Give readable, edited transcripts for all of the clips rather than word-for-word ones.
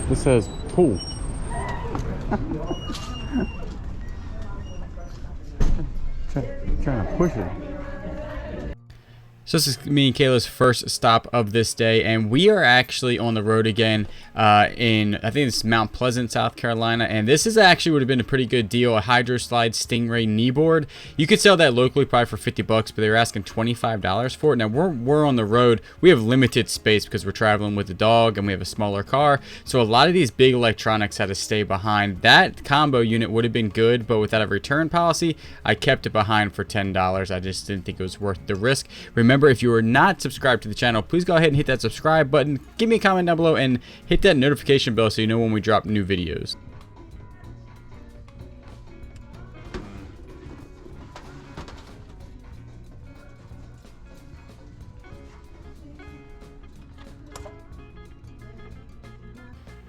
This says pool. Trying to push it. So this is me and Kayla's first stop of this day, and we are actually on the road again in, I think it's Mount Pleasant, South Carolina, and this is actually would have been a pretty good deal, a Hydro Slide Stingray knee board. You could sell that locally probably for 50 bucks, but they were asking $25 for it. Now we're on the road. We have limited space because we're traveling with the dog and we have a smaller car, so a lot of these big electronics had to stay behind. That combo unit would have been good, but without a return policy, I kept it behind for $10. I just didn't think it was worth the risk. Remember, if you are not subscribed to the channel, please go ahead and hit that subscribe button. Give me a comment down below and hit that notification bell so you know when we drop new videos.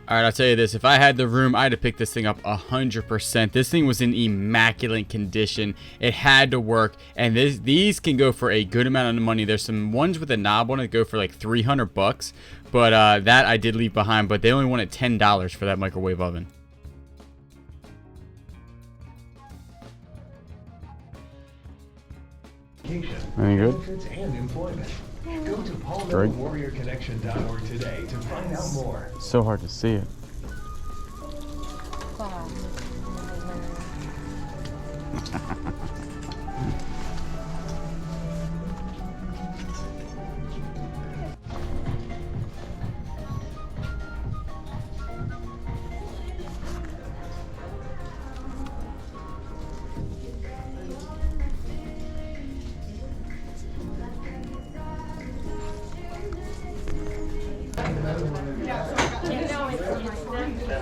All right, I'll tell you this. If I had the room, I'd have picked this thing up 100%. This thing was in immaculate condition. It had to work, and these can go for a good amount of money. There's some ones with a knob on it that go for like 300 bucks, but that I did leave behind, but they only wanted $10 for that microwave oven. Any good? And employment. Go to PalmettoWarriorConnection.org today to find out more. So hard to see it.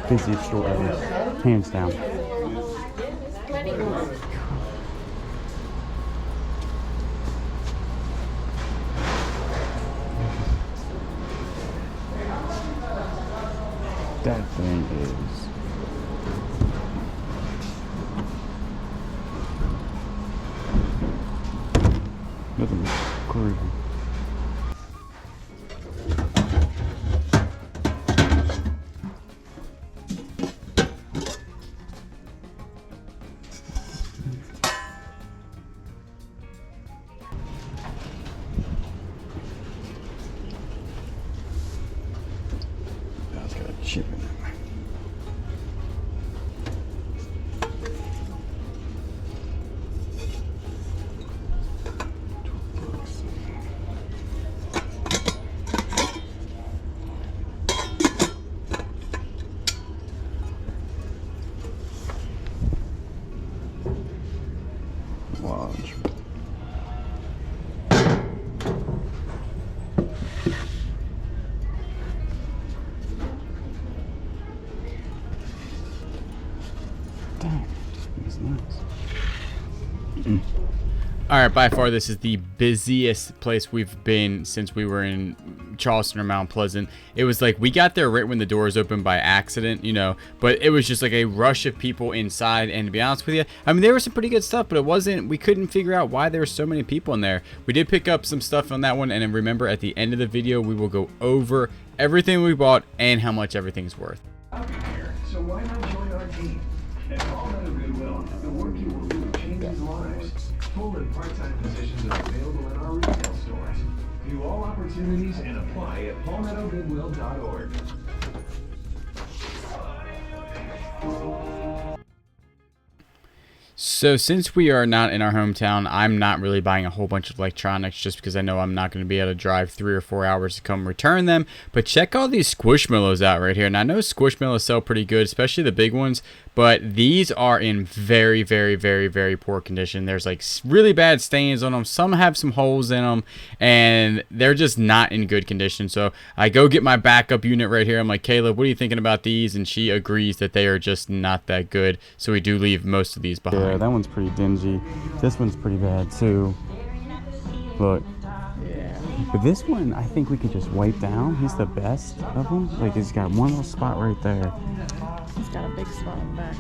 Busiest store ever, hands down. That thing is nothing crazy. Chip in there. Large. All right, by far this is the busiest place we've been since we were in Charleston or Mount Pleasant. It was like we got there right when the doors opened by accident, you know, but it was just like a rush of people inside. And to be honest with you, I mean, there was some pretty good stuff, but it wasn't, we couldn't figure out why there were so many people in there. We did pick up some stuff on that one, and then remember at the end of the video we will go over everything we bought and how much everything's worth. So why not join our team? At Palmetto Goodwill, the work you will do changes lives. Full and part-time positions are available in our retail stores. View all opportunities and apply at PalmettoGoodwill.org. So since we are not in our hometown, I'm not really buying a whole bunch of electronics just because I know I'm not going to be able to drive 3 or 4 hours to come return them. But check all these Squishmallows out right here. And I know Squishmallows sell pretty good, especially the big ones, but these are in very, very, very, very poor condition. There's like really bad stains on them. Some have some holes in them, and they're just not in good condition. So I go get my backup unit right here. I'm like, Kayla, what are you thinking about these? And she agrees that they are just not that good. So we do leave most of these behind. Yeah, that one's pretty dingy. This one's pretty bad too. Look. Yeah. But this one, I think we could just wipe down. He's the best of them. Like, he's got one little spot right there. He's got a big spot on the back.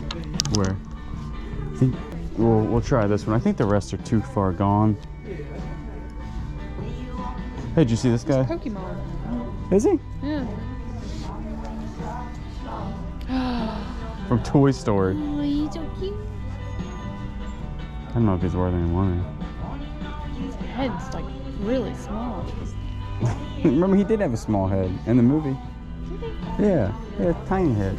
Where? I think we'll try this one. I think the rest are too far gone. Hey, did you see this guy? Pokemon. Is he? Yeah. from Toy Story. Oh, he's so cute. I don't know if he's worth any money. His head's like really small. Remember, he did have a small head in the movie. Did he? Yeah, he had a tiny head.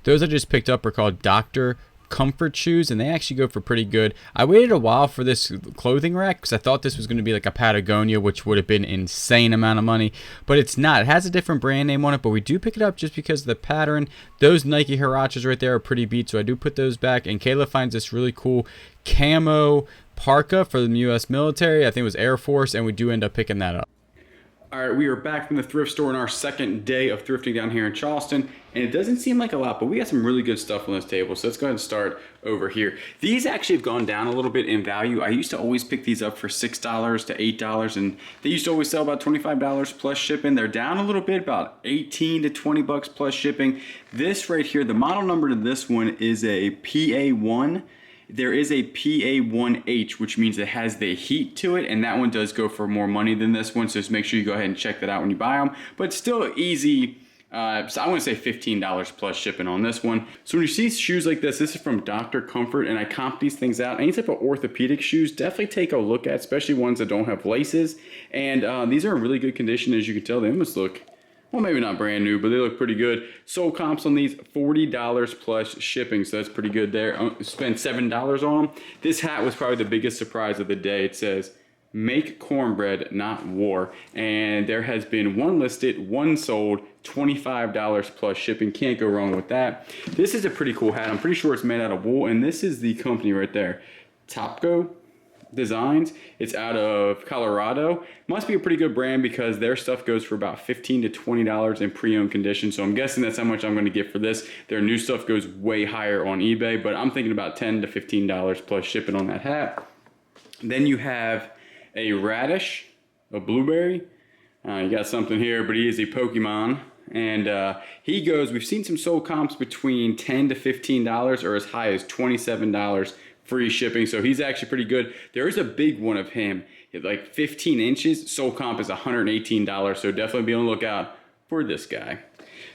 Those I just picked up are called Dr. Comfort shoes, and they actually go for pretty good. I waited a while for this clothing rack because I thought this was going to be like a Patagonia, which would have been an insane amount of money, but it's not. It has a different brand name on it, but we do pick it up just because of the pattern. Those Nike Huaraches right there are pretty beat, so I do put those back. And Kayla finds this really cool camo parka for the U.S. military. I think it was Air Force, and we do end up picking that up. All right, we are back from the thrift store on our second day of thrifting down here in Charleston, and it doesn't seem like a lot, but we got some really good stuff on this table, so let's go ahead and start over here. These actually have gone down a little bit in value. I used to always pick these up for $6 to $8, and they used to always sell about $25 plus shipping. They're down a little bit, about 18 to 20 bucks plus shipping. This right here, the model number to this one is a PA1. There is a PA1H, which means it has the heat to it, and that one does go for more money than this one, so just make sure you go ahead and check that out when you buy them. But still easy, so I want to say $15 plus shipping on this one. So when you see shoes like this is from Dr. Comfort, and I comp these things out. Any type of orthopedic shoes, definitely take a look at, especially ones that don't have laces. And these are in really good condition, as you can tell. They almost look, well, maybe not brand new, but they look pretty good. Sold comps on these, $40 plus shipping, so that's pretty good there. Spent $7 on them. This hat was probably the biggest surprise of the day. It says, "Make cornbread, not war." And there has been one listed, one sold, $25 plus shipping. Can't go wrong with that. This is a pretty cool hat. I'm pretty sure it's made out of wool, and this is the company right there, Topco Designs. It's out of Colorado. Must be a pretty good brand because their stuff goes for about $15 to $20 in pre-owned condition. So I'm guessing that's how much I'm going to get for this. Their new stuff goes way higher on eBay, but I'm thinking about $10 to $15 plus shipping on that hat. Then you have a radish, a blueberry. You got something here, but he is a Pokemon. And he goes, we've seen some sold comps between $10 to $15 or as high as $27 free shipping, so he's actually pretty good. There is a big one of him, like 15 inches. Sold comp is $118, so definitely be on the lookout for this guy.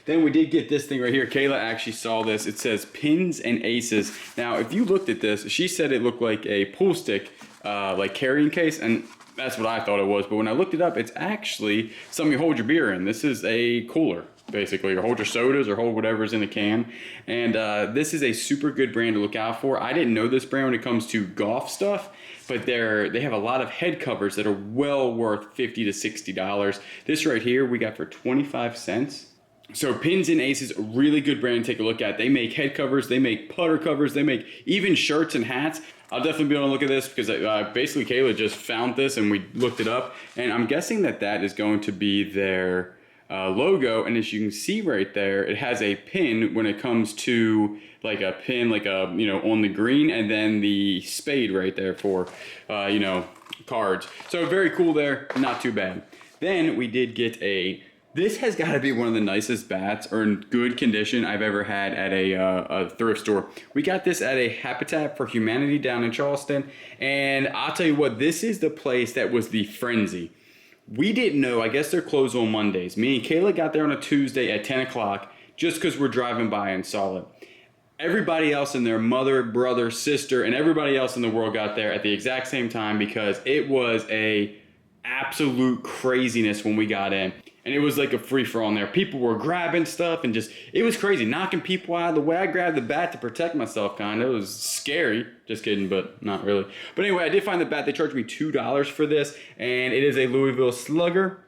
Then we did get this thing right here. Kayla actually saw this. It says Pins and Aces. Now, if you looked at this, she said it looked like a pool stick, like carrying case, and that's what I thought it was. But when I looked it up, it's actually something you hold your beer in. This is a cooler, basically, or hold your sodas or hold whatever's in a can. And this is a super good brand to look out for. I didn't know this brand when it comes to golf stuff, but they have a lot of head covers that are well worth $50 to $60. This right here we got for 25 cents. So Pins and Aces, a really good brand to take a look at. They make head covers, they make putter covers, they make even shirts and hats. I'll definitely be able to look at this because basically Kayla just found this and we looked it up. And I'm guessing that is going to be their logo. And as you can see right there, it has a pin when it comes to like a pin, like a, on the green, and then the spade right there for, cards. So very cool there, not too bad. Then we did get this has got to be one of the nicest bats or in good condition I've ever had at a thrift store. We got this at a Habitat for Humanity down in Charleston. And I'll tell you what, this is the place that was the frenzy. We didn't know, I guess they're closed on Mondays. Me and Kayla got there on a Tuesday at 10 o'clock just because we're driving by and saw it. Everybody else and their mother, brother, sister, and everybody else in the world got there at the exact same time because it was a absolute craziness when we got in. And it was like a free-for-all in there. People were grabbing stuff and it was crazy, knocking people out of the way. I grabbed the bat to protect myself, kind of. It was scary. Just kidding, but not really. But anyway, I did find the bat. They charged me $2 for this, and it is a Louisville Slugger.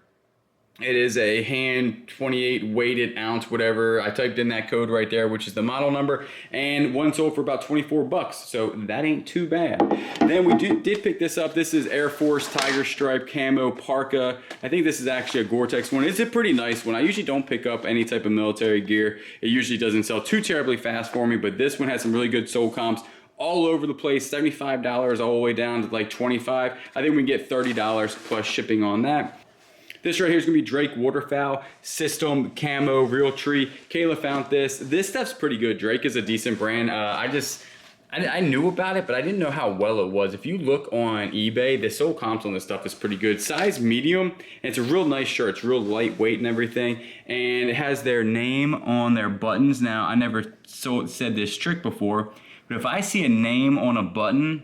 It is a hand 28 weighted ounce, whatever. I typed in that code right there, which is the model number, and one sold for about 24 bucks. So that ain't too bad. Then we did pick this up. This is Air Force Tiger Stripe Camo Parka. I think this is actually a Gore-Tex one. It's a pretty nice one. I usually don't pick up any type of military gear. It usually doesn't sell too terribly fast for me, but this one has some really good sold comps all over the place. $75 all the way down to like $25. I think we can get $30 plus shipping on that. This right here is going to be Drake Waterfowl System Camo Real Tree. Kayla found this. This stuff's pretty good. Drake is a decent brand. I knew about it, but I didn't know how well it was. If you look on eBay, the sole comps on this stuff is pretty good. Size medium, and it's a real nice shirt. It's real lightweight and everything, and it has their name on their buttons. Now, I never said this trick before, but if I see a name on a button,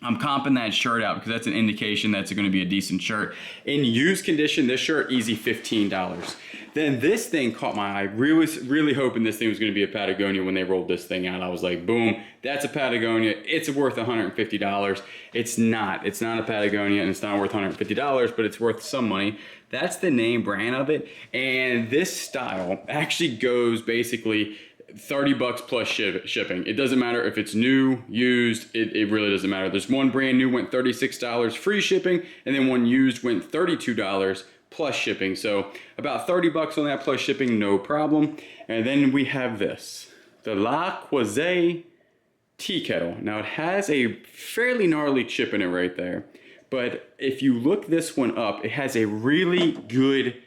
I'm comping that shirt out because that's an indication that's going to be a decent shirt. In used condition, this shirt, easy $15. Then this thing caught my eye. Really hoping this thing was going to be a Patagonia when they rolled this thing out. I was like, boom, that's a Patagonia. It's worth $150. It's not. It's not a Patagonia, and it's not worth $150, but it's worth some money. That's the name brand of it. And this style actually goes basically $30 plus shipping. It doesn't matter if it's new, used, it really doesn't matter. There's one brand new went $36 free shipping, and then one used went $32 plus shipping. So about $30 on that plus shipping, no problem. And then we have this, the La Croisée tea kettle. Now it has a fairly gnarly chip in it right there, but if you look this one up, it has a really good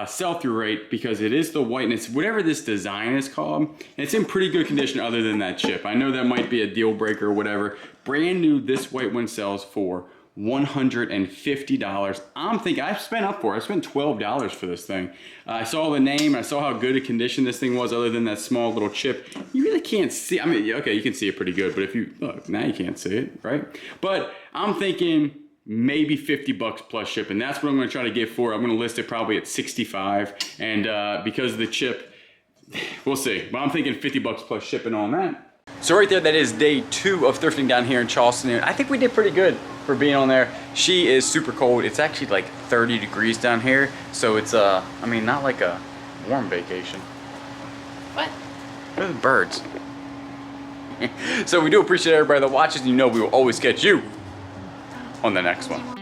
sell-through rate because it is the whiteness, whatever this design is called, and it's in pretty good condition other than that chip. I know that might be a deal breaker or whatever. Brand new, this white one sells for $150. I'm thinking I've spent up for it. I spent $12 for this thing. I saw the name, I saw how good a condition this thing was other than that small little chip. You really can't see, I mean, okay, you can see it pretty good, but if you, look, now you can't see it, right? But I'm thinking maybe $50 plus shipping. That's what I'm gonna try to get for. I'm gonna list it probably at 65, and because of the chip, we'll see. But I'm thinking $50 plus shipping on that. So right there, that is day 2 of thrifting down here in Charleston. And I think we did pretty good for being on there. She is super cold. It's actually like 30 degrees down here. So it's, I mean, not like a warm vacation. What? There's birds. So we do appreciate everybody that watches. You know we will always catch you on the next one.